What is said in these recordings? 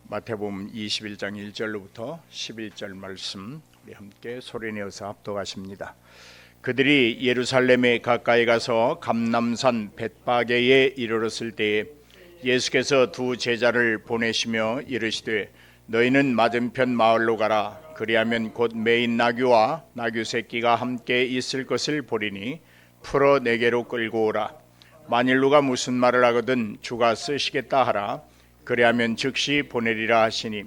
마태복음 21장 1절로부터 11절 말씀 우리 함께 소리내어서 합독하십니다. 그들이 예루살렘에 가까이 가서 감람산 벳바게에 이르렀을 때에 예수께서 두 제자를 보내시며 이르시되 너희는 맞은편 마을로 가라. 그리하면 곧 매인 나귀와 나귀 새끼가 함께 있을 것을 보리니 풀어 내게로 끌고 오라. 만일 누가 무슨 말을 하거든 주가 쓰시겠다 하라. 그리하면 즉시 보내리라 하시니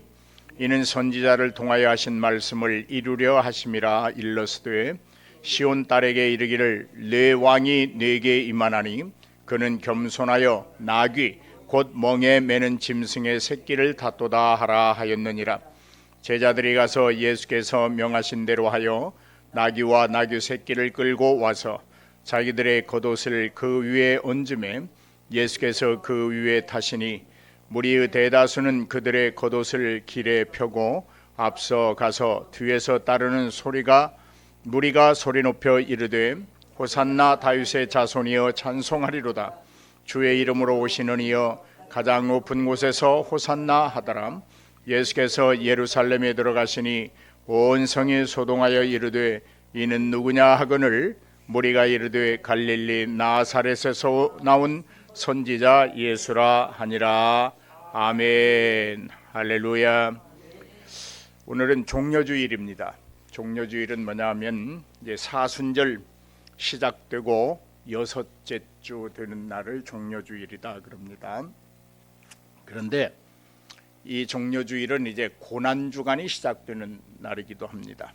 이는 선지자를 통하여 하신 말씀을 이루려 하심이라. 일러스되 시온 딸에게 이르기를 내 왕이 내게 임하나니 그는 겸손하여 나귀 곧 멍에 매는 짐승의 새끼를 닫도다 하라 하였느니라. 제자들이 가서 예수께서 명하신 대로 하여 나귀와 나귀 새끼를 끌고 와서 자기들의 겉옷을 그 위에 얹음에 예수께서 그 위에 타시니 무리의 대다수는 그들의 겉옷을 길에 펴고 앞서 가서 뒤에서 따르는 무리가 소리 높여 이르되 호산나 다윗의 자손이여 찬송하리로다. 주의 이름으로 오시는 이여 가장 높은 곳에서 호산나 하더라. 예수께서 예루살렘에 들어가시니 온 성이 소동하여 이르되 이는 누구냐 하거늘 무리가 이르되 갈릴리 나사렛에서 나온 선지자 예수라 하니라. 아멘. 할렐루야. 오늘은 종려주일입니다. 종려주일은 뭐냐면 이제 사순절 시작되고 여섯째 주 되는 날을 종려주일이다 그럽니다. 그런데 이 종려주일은 이제 고난주간이 시작되는 날이기도 합니다.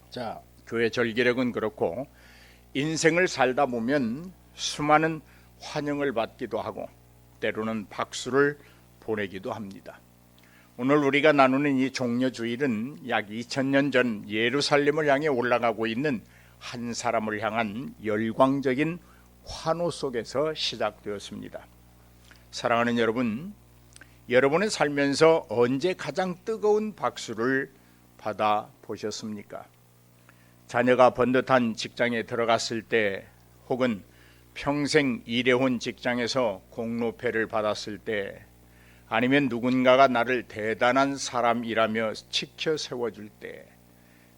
자, 교회 절기력은 그렇고 인생을 살다 보면 수많은 환영을 받기도 하고 때로는 박수를 보내기도 합니다. 오늘 우리가 나누는 이 종려주일은 약 2000년 전 예루살렘을 향해 올라가고 있는 한 사람을 향한 열광적인 환호 속에서 시작되었습니다. 사랑하는 여러분, 여러분의 살면서 언제 가장 뜨거운 박수를 받아 보셨습니까? 자녀가 번듯한 직장에 들어갔을 때, 혹은 평생 일해온 직장에서 공로패를 받았을 때, 아니면 누군가가 나를 대단한 사람이라며 치켜 세워줄 때,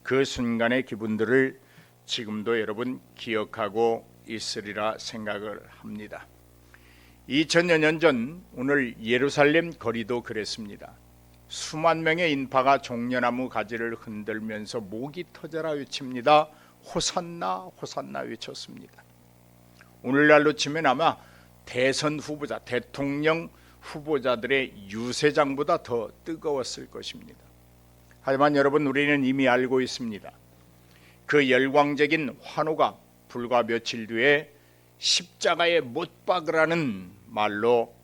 그 순간의 기분들을 지금도 여러분 기억하고 있으리라 생각을 합니다. 2000여 년 전 오늘 예루살렘 거리도 그랬습니다. 수만 명의 인파가 종려나무 가지를 흔들면서 목이 터져라 외칩니다. 호산나 호산나 외쳤습니다. 오늘날로 치면 아마 대선 후보자, 대통령 후보자들의 유세장보다 더 뜨거웠을 것입니다. 하지만 여러분, 우리는 이미 알고 있습니다. 그 열광적인 환호가 불과 며칠 뒤에 십자가에 못 박으라는 말로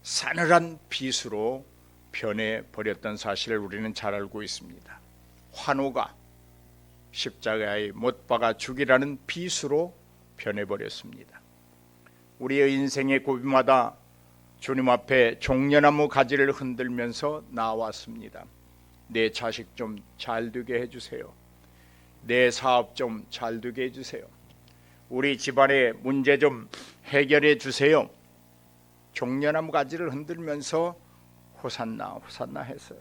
싸늘한 비수로 변해버렸던 사실을 우리는 잘 알고 있습니다. 환호가 십자가에 못 박아 죽이라는 비수로 변해버렸습니다. 우리의 인생의 고비마다 주님 앞에 종려나무 가지를 흔들면서 나왔습니다. 내 자식 좀 잘 되게 해주세요. 내 사업 좀 잘 되게 해주세요. 우리 집안의 문제 좀 해결해 주세요. 종려나무 가지를 흔들면서 호산나 호산나 했어요.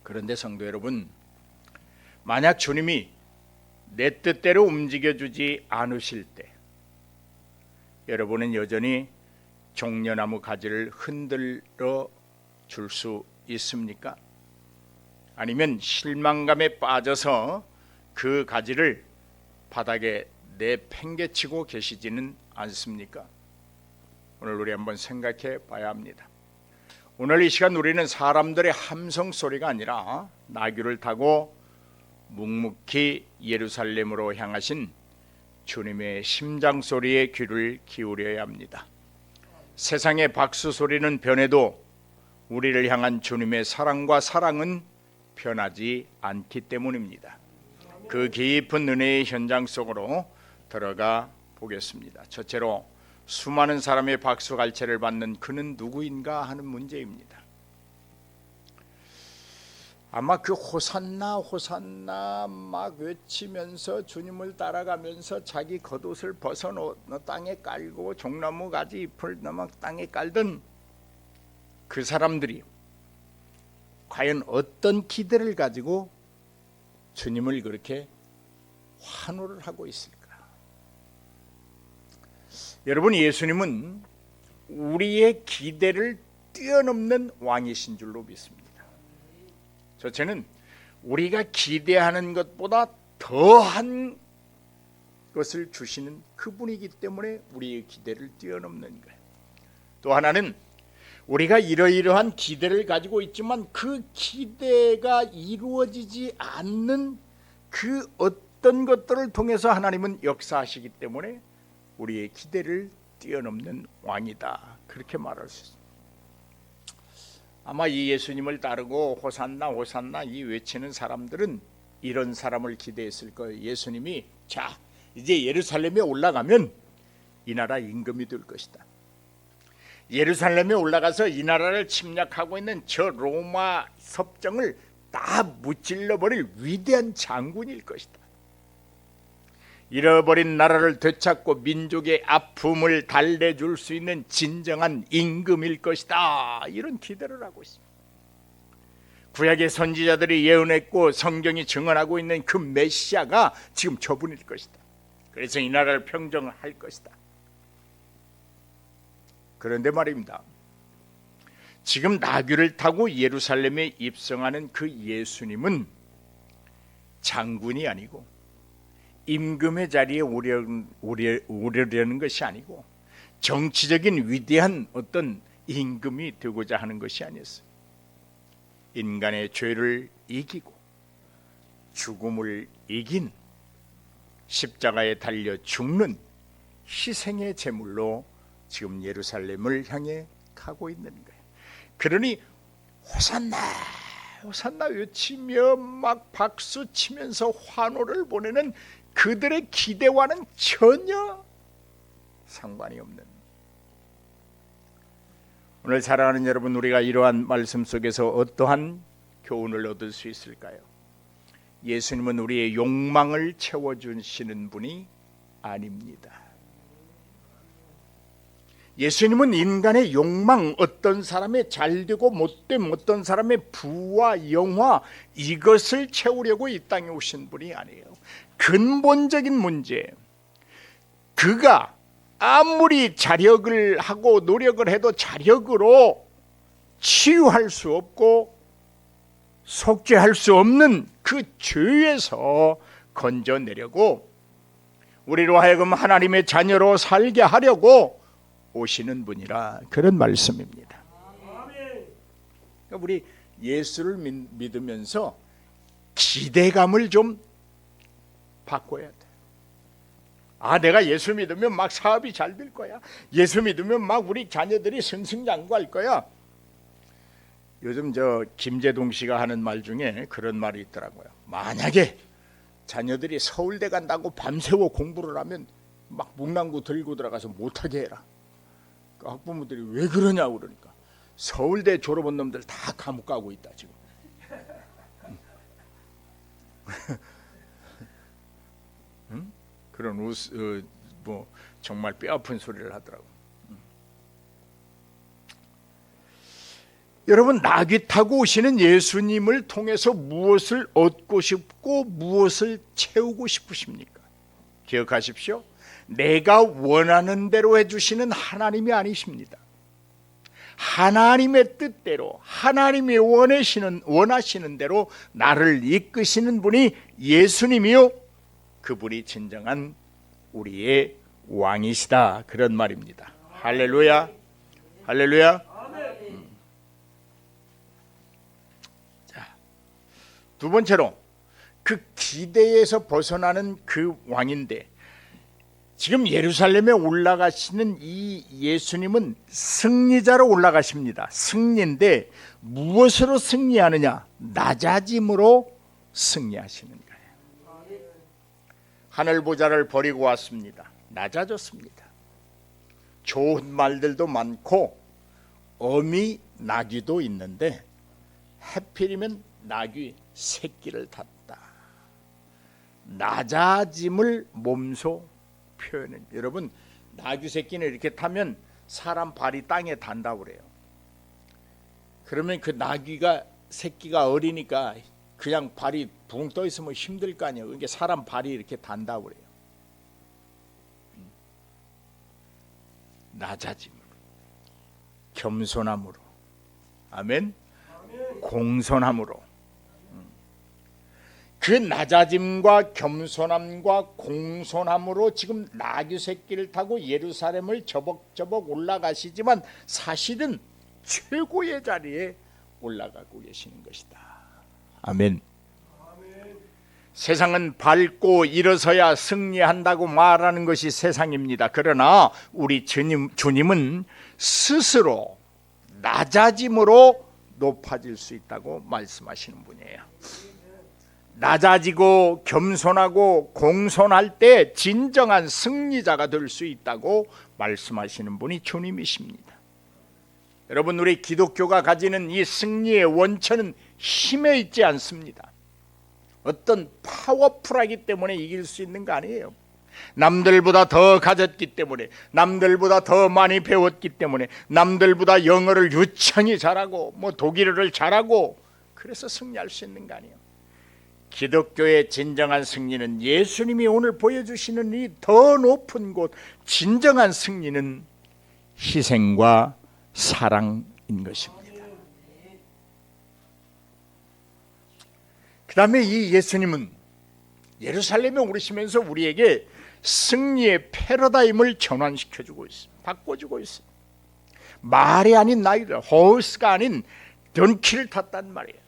그런데 성도 여러분, 만약 주님이 내 뜻대로 움직여주지 않으실 때 여러분은 여전히 종려나무 가지를 흔들어 줄 수 있습니까? 아니면 실망감에 빠져서 그 가지를 바닥에 내팽개치고 계시지는 않습니까? 오늘 우리 한번 생각해 봐야 합니다. 오늘 이 시간 우리는 사람들의 함성 소리가 아니라 나귀를 타고 묵묵히 예루살렘으로 향하신 주님의 심장 소리에 귀를 기울여야 합니다. 세상의 박수 소리는 변해도 우리를 향한 주님의 사랑과 사랑은 변하지 않기 때문입니다. 그 깊은 은혜의 현장 속으로 들어가 보겠습니다. 첫째로, 수많은 사람의 박수 갈채를 받는 그는 누구인가 하는 문제입니다. 아마 그 호산나 호산나 막 외치면서 주님을 따라가면서 자기 겉옷을 벗어 땅에 깔고 종나무 가지 잎을 땅에 깔던 그 사람들이 과연 어떤 기대를 가지고 주님을 그렇게 환호를 하고 있을까? 여러분, 예수님은 우리의 기대를 뛰어넘는 왕이신 줄로 믿습니다. 저는 우리가 기대하는 것보다 더한 것을 주시는 그분이기 때문에 우리의 기대를 뛰어넘는 거예요. 또 하나는 우리가 이러이러한 기대를 가지고 있지만 그 기대가 이루어지지 않는 그 어떤 것들을 통해서 하나님은 역사하시기 때문에 우리의 기대를 뛰어넘는 왕이다, 그렇게 말할 수 있습니다. 아마 이 예수님을 따르고 호산나 호산나 이 외치는 사람들은 이런 사람을 기대했을 거예요. 예수님이 자 이제 예루살렘에 올라가면 이 나라 임금이 될 것이다. 예루살렘에 올라가서 이 나라를 침략하고 있는 저 로마 섭정을 다 무찔러버릴 위대한 장군일 것이다. 잃어버린 나라를 되찾고 민족의 아픔을 달래줄 수 있는 진정한 임금일 것이다, 이런 기대를 하고 있습니다. 구약의 선지자들이 예언했고 성경이 증언하고 있는 그 메시아가 지금 저분일 것이다. 그래서 이 나라를 평정할 것이다. 그런데 말입니다, 지금 나귀를 타고 예루살렘에 입성하는 그 예수님은 장군이 아니고 임금의 자리에 오르려는 것이 아니고 정치적인 위대한 어떤 임금이 되고자 하는 것이 아니었어요. 인간의 죄를 이기고 죽음을 이긴 십자가에 달려 죽는 희생의 제물로 지금 예루살렘을 향해 가고 있는 거예요. 그러니 호산나 호산나 외치며 막 박수 치면서 환호를 보내는 그들의 기대와는 전혀 상관이 없는, 오늘 사랑하는 여러분, 우리가 이러한 말씀 속에서 어떠한 교훈을 얻을 수 있을까요? 예수님은 우리의 욕망을 채워주시는 분이 아닙니다. 예수님은 인간의 욕망, 어떤 사람의 잘되고 못됨, 어떤 사람의 부와 영화, 이것을 채우려고 이 땅에 오신 분이 아니에요. 근본적인 문제, 그가 아무리 자력을 하고 노력을 해도 자력으로 치유할 수 없고 속죄할 수 없는 그 죄에서 건져내려고, 우리로 하여금 하나님의 자녀로 살게 하려고 오시는 분이라, 그런 말씀입니다. 그러니까 우리 예수를 믿으면서 기대감을 좀 바꿔야 돼. 아, 내가 예수 믿으면 막 사업이 잘 될 거야. 예수 믿으면 막 우리 자녀들이 승승장구할 거야. 요즘 저 김재동 씨가 하는 말 중에 그런 말이 있더라고요. 만약에 자녀들이 서울대 간다고 밤새워 공부를 하면 막 문방구 들고 들어가서 못하게 해라. 그 학부모들이 왜 그러냐고 그러니까, 서울대 졸업한 놈들 다 감옥 가고 있다 지금. 응? 그런 뭐 정말 뼈아픈 소리를 하더라고. 여러분, 나귀 타고 오시는 예수님을 통해서 무엇을 얻고 싶고 무엇을 채우고 싶으십니까? 기억하십시오. 내가 원하는 대로 해주시는 하나님이 아니십니다. 하나님의 뜻대로, 하나님이 원하시는 대로 나를 이끄시는 분이 예수님이요, 그분이 진정한 우리의 왕이시다, 그런 말입니다. 할렐루야, 할렐루야. 자, 두 번째로 그 기대에서 벗어나는 그 왕인데, 지금 예루살렘에 올라가시는 이 예수님은 승리자로 올라가십니다. 승리인데 무엇으로 승리하느냐? 낮아짐으로 승리하시는 거예요. 하늘 보좌를 버리고 왔습니다. 낮아졌습니다. 좋은 말들도 많고 어미 나귀도 있는데 하필이면 나귀 새끼를 탔다. 낮아짐을 몸소 표현은, 여러분, 나귀 새끼는 이렇게 타면 사람 발이 땅에 닿는다고 그래요. 그러면 그 나귀가 새끼가 어리니까 그냥 발이 붕 떠 있으면 힘들 거 아니에요. 그러니까 사람 발이 이렇게 단다고 그래요. 낮아짐으로, 겸손함으로, 아멘. 공손함으로. 그 낮아짐과 겸손함과 공손함으로 지금 나귀 새끼를 타고 예루살렘을 저벅저벅 올라가시지만 사실은 최고의 자리에 올라가고 계시는 것이다. 아멘. 세상은 밟고 일어서야 승리한다고 말하는 것이 세상입니다. 그러나 우리 주님은 스스로 낮아짐으로 높아질 수 있다고 말씀하시는 분이에요. 낮아지고 겸손하고 공손할 때 진정한 승리자가 될 수 있다고 말씀하시는 분이 주님이십니다. 여러분, 우리 기독교가 가지는 이 승리의 원천은 힘에 있지 않습니다. 어떤 파워풀하기 때문에 이길 수 있는 거 아니에요. 남들보다 더 가졌기 때문에, 남들보다 더 많이 배웠기 때문에, 남들보다 영어를 유창히 잘하고 독일어를 잘하고 그래서 승리할 수 있는 거 아니에요. 기독교의 진정한 승리는 예수님이 오늘 보여주시는 이 더 높은 곳, 진정한 승리는 희생과 사랑인 것입니다. 그 다음에 이 예수님은 예루살렘에 오르시면서 우리에게 승리의 패러다임을 전환시켜주고 있습니다. 바꿔주고 있습니다. 말이 아닌 나귀를, 호스가 아닌 던키를 탔단 말이에요.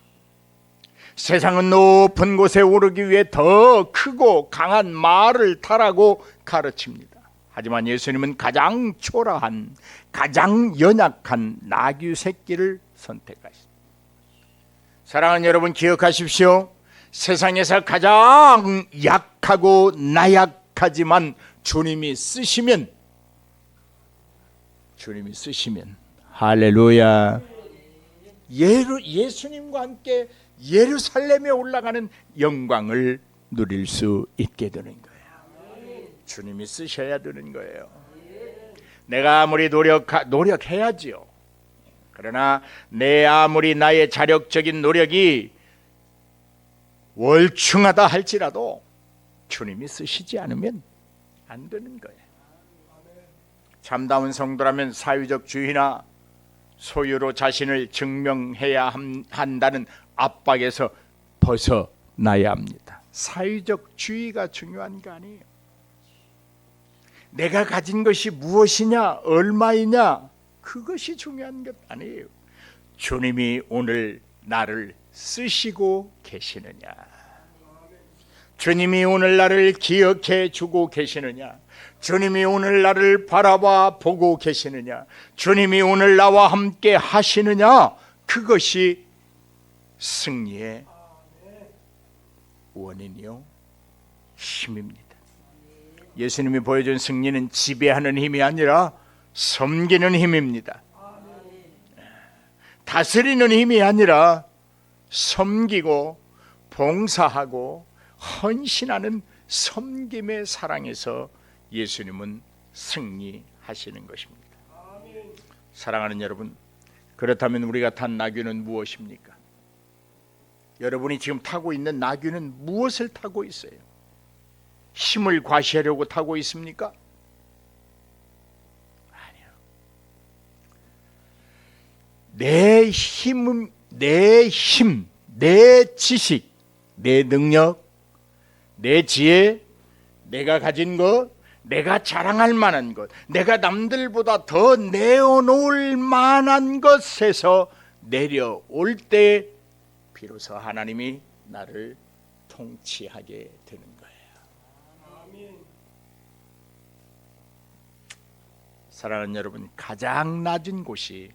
세상은 높은 곳에 오르기 위해 더 크고 강한 말을 타라고 가르칩니다. 하지만 예수님은 가장 초라한, 가장 연약한 나귀 새끼를 선택하십니다. 사랑하는 여러분, 기억하십시오. 세상에서 가장 약하고 나약하지만 주님이 쓰시면 할렐루야, 예수님과 함께 예루살렘에 올라가는 영광을 누릴 수 있게 되는 거예요. 주님이 쓰셔야 되는 거예요. 내가 아무리 노력해야지요. 그러나 내 아무리 나의 자력적인 노력이 월충하다 할지라도 주님이 쓰시지 않으면 안 되는 거예요. 참다운 성도라면 사회적 주의나 소유로 자신을 증명해야 한다는 압박에서 벗어나야 합니다. 사회적 주의가 중요한 거 아니에요. 내가 가진 것이 무엇이냐, 얼마이냐, 그것이 중요한 것 아니에요. 주님이 오늘 나를 쓰시고 계시느냐, 주님이 오늘 나를 기억해 주고 계시느냐, 주님이 오늘 나를 바라봐 보고 계시느냐, 주님이 오늘 나와 함께 하시느냐, 그것이 승리의 원인이요 힘입니다. 예수님이 보여준 승리는 지배하는 힘이 아니라 섬기는 힘입니다. 다스리는 힘이 아니라 섬기고 봉사하고 헌신하는 섬김의 사랑에서 예수님은 승리하시는 것입니다. 사랑하는 여러분, 그렇다면 우리가 탄 나귀는 무엇입니까? 여러분이 지금 타고 있는 나귀는 무엇을 타고 있어요? 힘을 과시하려고 타고 있습니까? 아니요. 내 힘, 내 지식, 내 능력, 내 지혜, 내가 가진 것, 내가 자랑할 만한 것, 내가 남들보다 더 내어놓을 만한 것에서 내려올 때 비로소 하나님이 나를 통치하게 되는 거예요. 사랑하는 여러분, 가장 낮은 곳이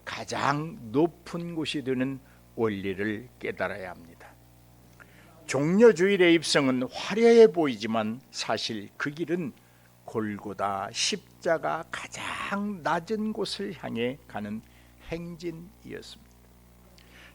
가장 높은 곳이 되는 원리를 깨달아야 합니다. 종려주일의 입성은 화려해 보이지만 사실 그 길은 골고다 십자가 가장 낮은 곳을 향해 가는 행진이었습니다.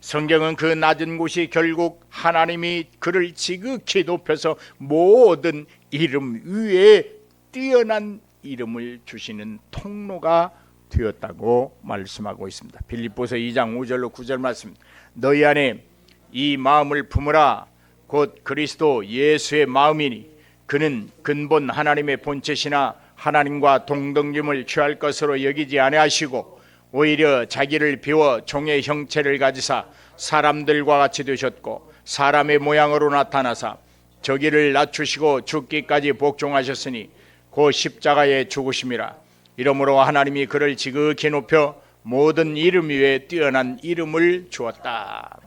성경은 그 낮은 곳이 결국 하나님이 그를 지극히 높여서 모든 이름 위에 뛰어난 이름을 주시는 통로가 되었다고 말씀하고 있습니다. 빌립보서 2장 5절로 9절 말씀. 너희 안에 이 마음을 품으라. 곧 그리스도 예수의 마음이니 그는 근본 하나님의 본체시나 하나님과 동등됨을 취할 것으로 여기지 아니하시고 오히려 자기를 비워 종의 형체를 가지사 사람들과 같이 되셨고 사람의 모양으로 나타나사 저기를 낮추시고 죽기까지 복종하셨으니 그 십자가에 죽으심이라. 이러므로 하나님이 그를 지극히 높여 모든 이름 위에 뛰어난 이름을 주었다.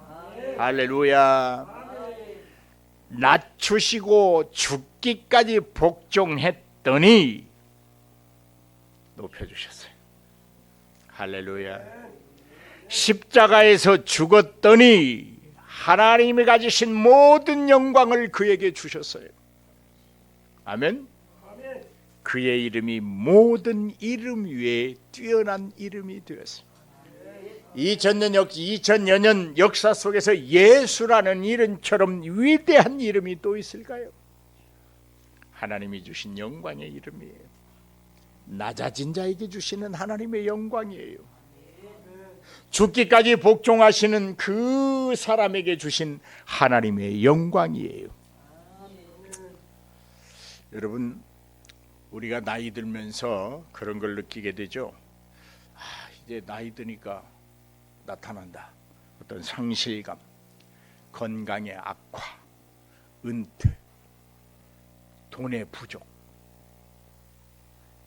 할렐루야. 낮추시고 죽기까지 복종했더니 높여주셨어요. 할렐루야. 십자가에서 죽었더니 하나님이 가지신 모든 영광을 그에게 주셨어요. 아멘. 그의 이름이 모든 이름 위에 뛰어난 이름이 되었습니다. 2000여 년 역사 속에서 예수라는 이름처럼 위대한 이름이 또 있을까요? 하나님이 주신 영광의 이름이에요. 낮아진 자에게 주시는 하나님의 영광이에요. 죽기까지 복종하시는 그 사람에게 주신 하나님의 영광이에요. 여러분, 우리가 나이 들면서 그런 걸 느끼게 되죠. 이제 나이 드니까 나타난다. 어떤 상실감, 건강의 악화, 은퇴, 돈의 부족.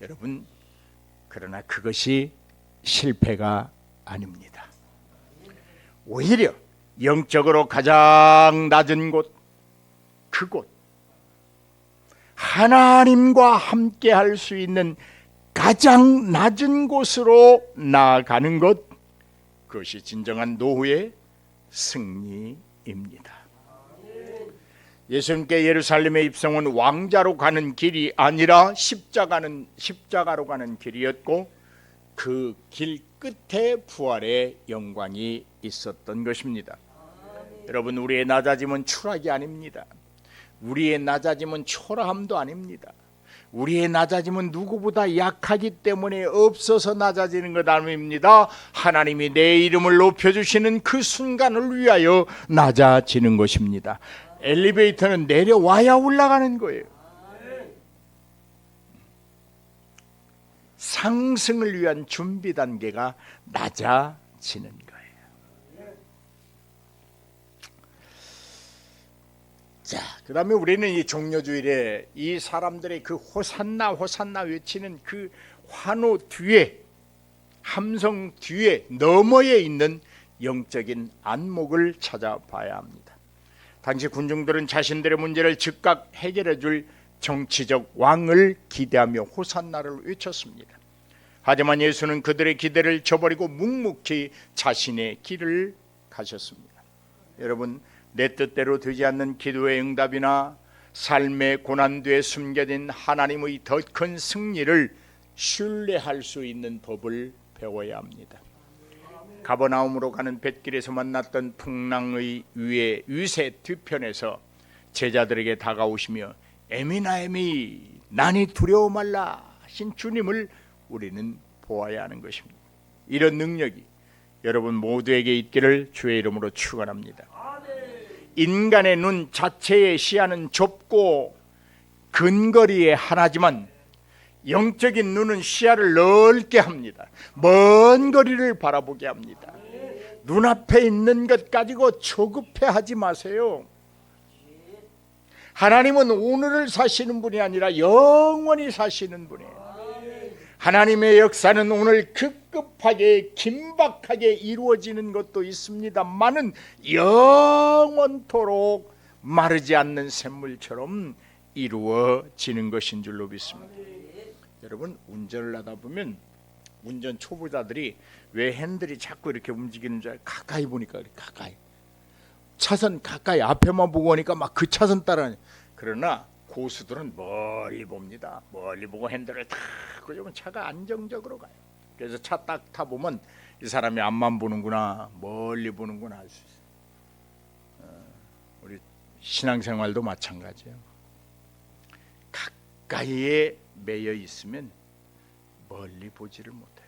여러분, 그러나 그것이 실패가 아닙니다. 오히려 영적으로 가장 낮은 곳, 그곳, 하나님과 함께 할 수 있는 가장 낮은 곳으로 나아가는 것, 그것이 진정한 노후의 승리입니다. 예수님께 예루살렘의 입성은 왕자로 가는 길이 아니라 십자가로 가는 길이었고 그 길 끝에 부활의 영광이 있었던 것입니다. 여러분, 우리의 낮아짐은 추락이 아닙니다. 우리의 낮아짐은 초라함도 아닙니다. 우리의 낮아짐은 누구보다 약하기 때문에 없어서 낮아지는 것 아닙니다. 하나님이 내 이름을 높여주시는 그 순간을 위하여 낮아지는 것입니다. 엘리베이터는 내려와야 올라가는 거예요. 상승을 위한 준비 단계가 낮아지는 거예요. 자, 그 다음에 우리는 이 종려주일에 이 사람들의 그 호산나 호산나 외치는 그 환호 뒤에, 함성 뒤에 너머에 있는 영적인 안목을 찾아봐야 합니다. 당시 군중들은 자신들의 문제를 즉각 해결해 줄 정치적 왕을 기대하며 호산나를 외쳤습니다. 하지만 예수는 그들의 기대를 저버리고 묵묵히 자신의 길을 가셨습니다. 여러분, 내 뜻대로 되지 않는 기도의 응답이나 삶의 고난 뒤에 숨겨진 하나님의 더 큰 승리를 신뢰할 수 있는 법을 배워야 합니다. 가버나움으로 가는 뱃길에서 만났던 풍랑의 위에 위세 뒤편에서 제자들에게 다가오시며 에미나에미 나니 두려워 말라 하신 주님을 우리는 보아야 하는 것입니다. 이런 능력이 여러분 모두에게 있기를 주의 이름으로 축원합니다. 인간의 눈 자체의 시야는 좁고 근거리에 하나지만 영적인 눈은 시야를 넓게 합니다. 먼 거리를 바라보게 합니다. 눈앞에 있는 것 가지고 조급해하지 마세요. 하나님은 오늘을 사시는 분이 아니라 영원히 사시는 분이에요. 하나님의 역사는 오늘 급급하게 긴박하게 이루어지는 것도 있습니다만은 영원토록 마르지 않는 샘물처럼 이루어지는 것인 줄로 믿습니다. 여러분, 운전을 하다 보면 운전 초보자들이 왜 핸들이 자꾸 이렇게 움직이는 줄 알아요? 가까이 보니까 가까이 차선 가까이 앞에만 보고 오니까 막 그 차선 따라. 그러나 고수들은 멀리 봅니다. 멀리 보고 핸들을 탁 끄면 차가 안정적으로 가요. 그래서 차 딱 타보면 이 사람이 앞만 보는구나, 멀리 보는구나 알 수 있어요. 우리 신앙생활도 마찬가지예요. 가까이에 매여 있으면 멀리 보지를 못해요.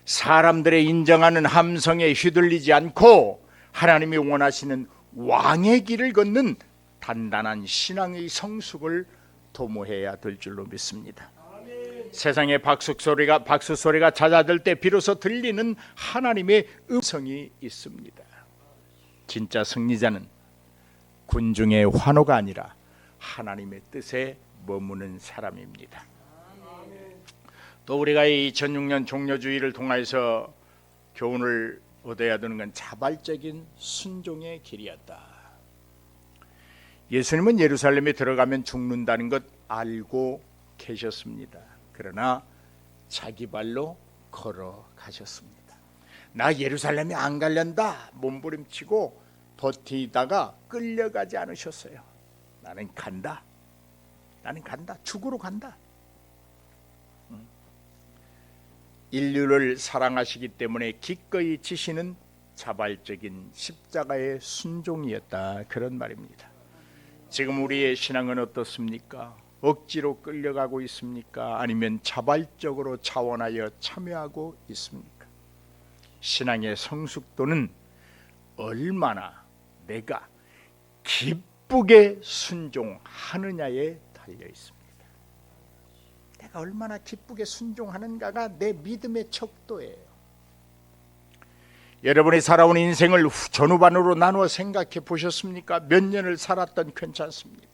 사람들의 인정하는 함성에 휘둘리지 않고 하나님이 원하시는 왕의 길을 걷는 단단한 신앙의 성숙을 도모해야 될 줄로 믿습니다. 세상의 박수 소리가 잦아들 때 비로소 들리는 하나님의 음성이 있습니다. 진짜 승리자는 군중의 환호가 아니라 하나님의 뜻에 머무는 사람입니다. 또 우리가 이 2006년 종려주의를 통해서 교훈을 얻어야 되는 건 자발적인 순종의 길이었다. 예수님은 예루살렘에 들어가면 죽는다는 것 알고 계셨습니다. 그러나 자기 발로 걸어가셨습니다. 나 예루살렘에 안 갈련다 몸부림치고 버티다가 끌려가지 않으셨어요. 나는 간다. 죽으러 간다. 인류를 사랑하시기 때문에 기꺼이 지시는 자발적인 십자가의 순종이었다, 그런 말입니다. 지금 우리의 신앙은 어떻습니까? 억지로 끌려가고 있습니까? 아니면 자발적으로 자원하여 참여하고 있습니까? 신앙의 성숙도는 얼마나 내가 기쁘게 순종하느냐에 달려 있습니다. 내가 얼마나 기쁘게 순종하는가가 내 믿음의 척도예요. 여러분이 살아온 인생을 전후반으로 나누어 생각해 보셨습니까? 몇 년을 살았던 괜찮습니다.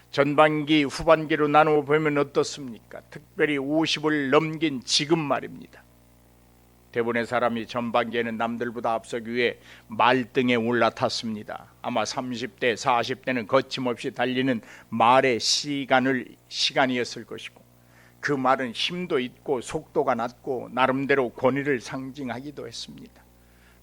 전반기, 후반기로 나누어 보면 어떻습니까? 특별히 50을 넘긴 지금 말입니다. 대부분의 사람이 전반기에는 남들보다 앞서기 위해 말등에 올라탔습니다. 아마 30대, 40대는 거침없이 달리는 말의 시간이었을 것이고, 그 말은 힘도 있고 속도가 낮고 나름대로 권위를 상징하기도 했습니다.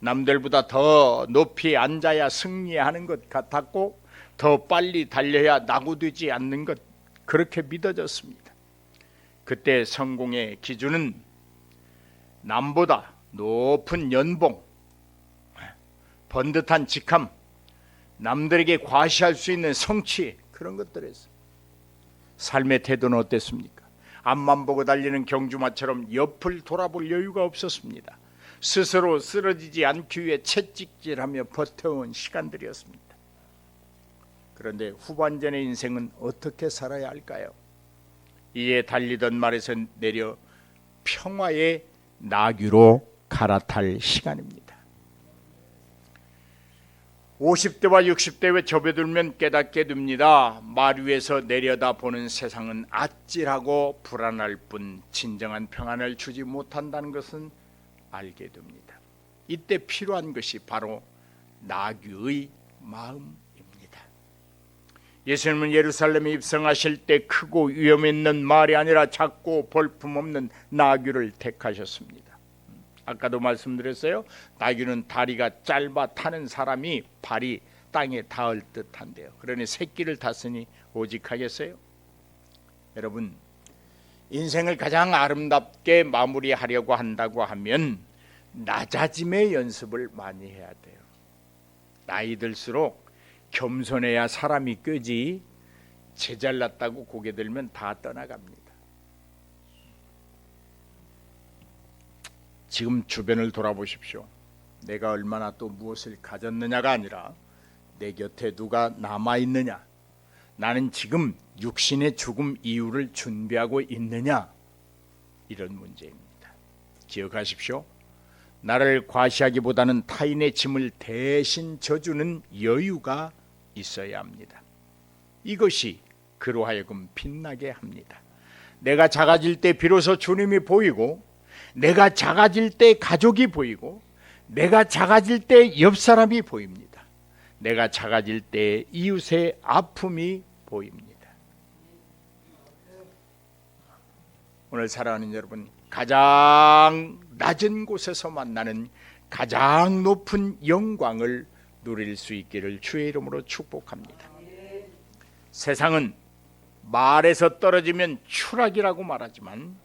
남들보다 더 높이 앉아야 승리하는 것 같았고, 더 빨리 달려야 낙오되지 않는 것, 그렇게 믿어졌습니다. 그때 성공의 기준은 남보다 높은 연봉, 번듯한 직함, 남들에게 과시할 수 있는 성취, 그런 것들이었어요. 삶의 태도는 어땠습니까? 앞만 보고 달리는 경주마처럼 옆을 돌아볼 여유가 없었습니다. 스스로 쓰러지지 않기 위해 채찍질하며 버텨온 시간들이었습니다. 그런데 후반전의 인생은 어떻게 살아야 할까요? 이에 달리던 말에서 내려 평화의 나귀로 갈아탈 시간입니다. 50대와 60대에 접어들면 깨닫게 됩니다. 말 위에서 내려다보는 세상은 아찔하고 불안할 뿐 진정한 평안을 주지 못한다는 것은 알게 됩니다. 이때 필요한 것이 바로 나귀의 마음입니다. 예수님은 예루살렘에 입성하실 때 크고 위험 있는 말이 아니라 작고 볼품없는 나귀를 택하셨습니다. 아까도 말씀드렸어요. 나귀는 다리가 짧아 타는 사람이 발이 땅에 닿을 듯한데요. 그러니 새끼를 탔으니 오직 하겠어요? 여러분, 인생을 가장 아름답게 마무리하려고 한다고 하면 낮아짐의 연습을 많이 해야 돼요. 나이 들수록 겸손해야 사람이 끄지, 제잘났다고 고개 들면 다 떠나갑니다. 지금 주변을 돌아보십시오. 내가 얼마나 또 무엇을 가졌느냐가 아니라 내 곁에 누가 남아있느냐, 나는 지금 육신의 죽음 이후를 준비하고 있느냐, 이런 문제입니다. 기억하십시오. 나를 과시하기보다는 타인의 짐을 대신 져주는 여유가 있어야 합니다. 이것이 그로 하여금 빛나게 합니다. 내가 작아질 때 비로소 주님이 보이고, 내가 작아질 때 가족이 보이고, 내가 작아질 때 옆 사람이 보입니다. 내가 작아질 때 이웃의 아픔이 보입니다. 오늘 사랑하는 여러분, 가장 낮은 곳에서 만나는 가장 높은 영광을 누릴 수 있기를 주의 이름으로 축복합니다. 세상은 말에서 떨어지면 추락이라고 말하지만,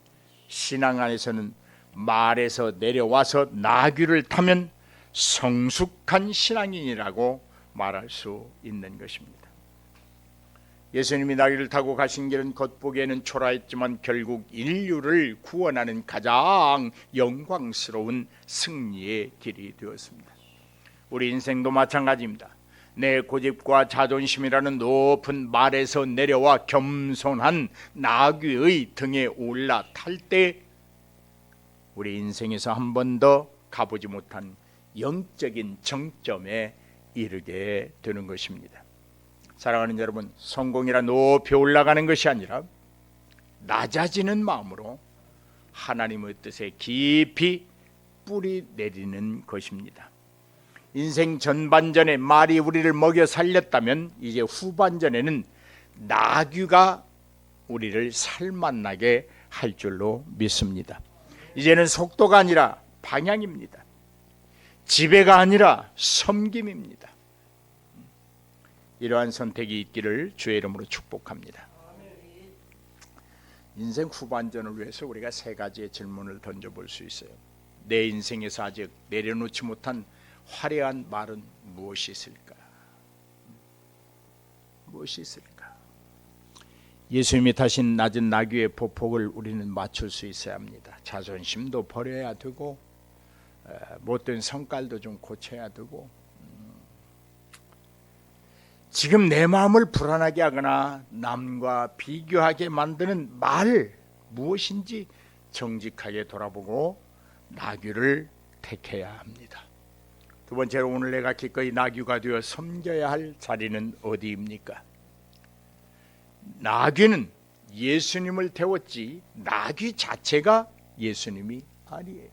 신앙 안에서는 말에서 내려와서 나귀를 타면 성숙한 신앙인이라고 말할 수 있는 것입니다. 예수님이 나귀를 타고 가신 길은 겉보기에는 초라했지만 결국 인류를 구원하는 가장 영광스러운 승리의 길이 되었습니다. 우리 인생도 마찬가지입니다. 내 고집과 자존심이라는 높은 말에서 내려와 겸손한 나귀의 등에 올라탈 때 우리 인생에서 한 번 더 가보지 못한 영적인 정점에 이르게 되는 것입니다. 사랑하는 여러분, 성공이라 높이 올라가는 것이 아니라 낮아지는 마음으로 하나님의 뜻에 깊이 뿌리 내리는 것입니다. 인생 전반전에 말이 우리를 먹여 살렸다면 이제 후반전에는 나귀가 우리를 살만나게 할 줄로 믿습니다. 이제는 속도가 아니라 방향입니다. 지배가 아니라 섬김입니다. 이러한 선택이 있기를 주의 이름으로 축복합니다. 인생 후반전을 위해서 우리가 세 가지의 질문을 던져볼 수 있어요. 내 인생에서 아직 내려놓지 못한 화려한 말은 무엇이 있을까? 무엇이 있을까? 예수님이 타신 낮은 나귀의 보폭을 우리는 맞출 수 있어야 합니다. 자존심도 버려야 되고 못된 성깔도 좀 고쳐야 되고 지금 내 마음을 불안하게 하거나 남과 비교하게 만드는 말 무엇인지 정직하게 돌아보고 나귀를 택해야 합니다. 두 번째로 오늘 내가 기꺼이 나귀가 되어 섬겨야 할 자리는 어디입니까? 나귀는 예수님을 태웠지 나귀 자체가 예수님이 아니에요.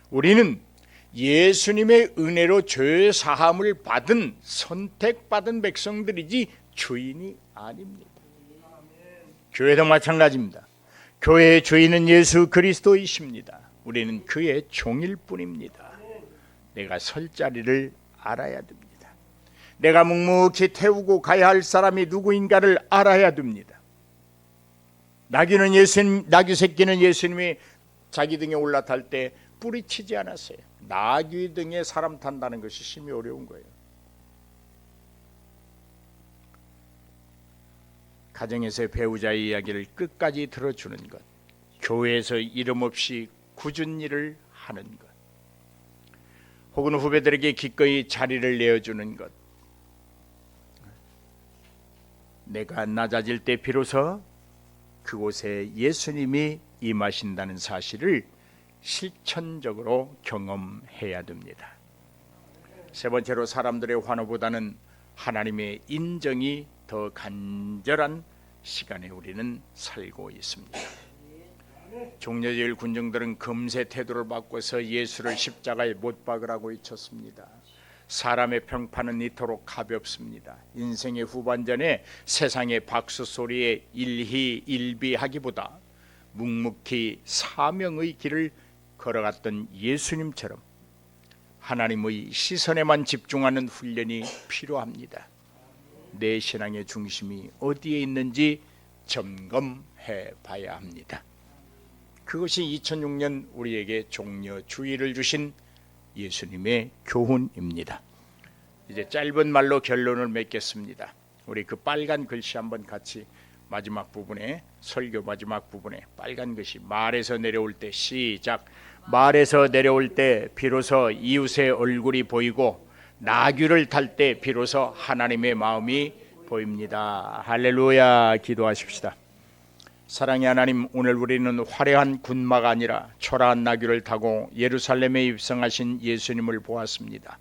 우리는 예수님의 은혜로 죄 사함을 받은 선택받은 백성들이지 주인이 아닙니다. 교회도 마찬가지입니다. 교회의 주인은 예수 그리스도이십니다. 우리는 그의 종일 뿐입니다. 내가 설 자리를 알아야 됩니다. 내가 묵묵히 태우고 가야 할 사람이 누구인가를 알아야 됩니다. 나귀 새끼는 예수님이 자기 등에 올라탈 때 뿌리치지 않았어요. 나귀 등에 사람 탄다는 것이 심히 어려운 거예요. 가정에서의 배우자의 이야기를 끝까지 들어주는 것, 교회에서 이름 없이 굳은 일을 하는 것, 혹은 후배들에게 기꺼이 자리를 내어주는 것, 내가 낮아질 때 비로소 그곳에 예수님이 임하신다는 사실을 실천적으로 경험해야 됩니다. 세 번째로 사람들의 환호보다는 하나님의 인정이 더 간절한 시간에 우리는 살고 있습니다. 종려제일 군중들은 금세 태도를 바꿔서 예수를 십자가에 못 박으라고 외쳤습니다. 사람의 평판은 이토록 가볍습니다. 인생의 후반전에 세상의 박수 소리에 일희일비하기보다 묵묵히 사명의 길을 걸어갔던 예수님처럼 하나님의 시선에만 집중하는 훈련이 필요합니다. 내 신앙의 중심이 어디에 있는지 점검해 봐야 합니다. 그것이 2006년 우리에게 종려 주의를 주신 예수님의 교훈입니다. 이제 짧은 말로 결론을 맺겠습니다. 우리 그 빨간 글씨 한번 같이 마지막 부분에, 설교 마지막 부분에 빨간 글씨, 말에서 내려올 때, 시작. 말에서 내려올 때 비로소 이웃의 얼굴이 보이고 나귀를 탈 때 비로소 하나님의 마음이 보입니다. 할렐루야. 기도하십시다. 사랑의 하나님, 오늘 우리는 화려한 군마가 아니라 초라한 나귀를 타고 예루살렘에 입성하신 예수님을 보았습니다.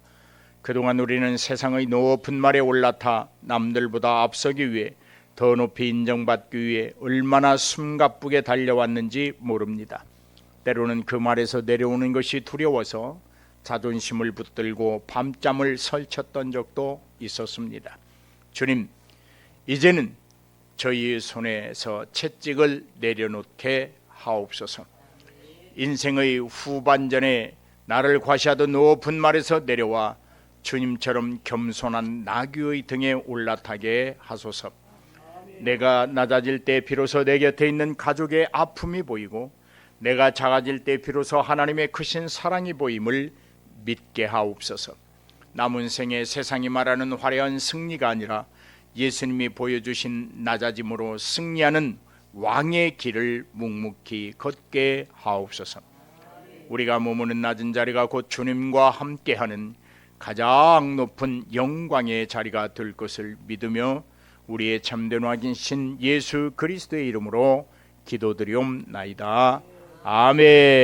그동안 우리는 세상의 높은 말에 올라타 남들보다 앞서기 위해 더 높이 인정받기 위해 얼마나 숨가쁘게 달려왔는지 모릅니다. 때로는 그 말에서 내려오는 것이 두려워서 자존심을 붙들고 밤잠을 설쳤던 적도 있었습니다. 주님, 이제는 저희의 손에서 채찍을 내려놓게 하옵소서. 인생의 후반전에 나를 과시하던 높은 말에서 내려와 주님처럼 겸손한 나귀의 등에 올라타게 하소서. 내가 낮아질 때 비로소 내 곁에 있는 가족의 아픔이 보이고 내가 작아질 때 비로소 하나님의 크신 사랑이 보임을 믿게 하옵소서. 남은 생에 세상이 말하는 화려한 승리가 아니라 예수님이 보여주신 낮아짐으로 승리하는 왕의 길을 묵묵히 걷게 하옵소서. 우리가 머무는 낮은 자리가 곧 주님과 함께하는 가장 높은 영광의 자리가 될 것을 믿으며 우리의 참된 왕이신 예수 그리스도의 이름으로 기도드리옵나이다. 아멘.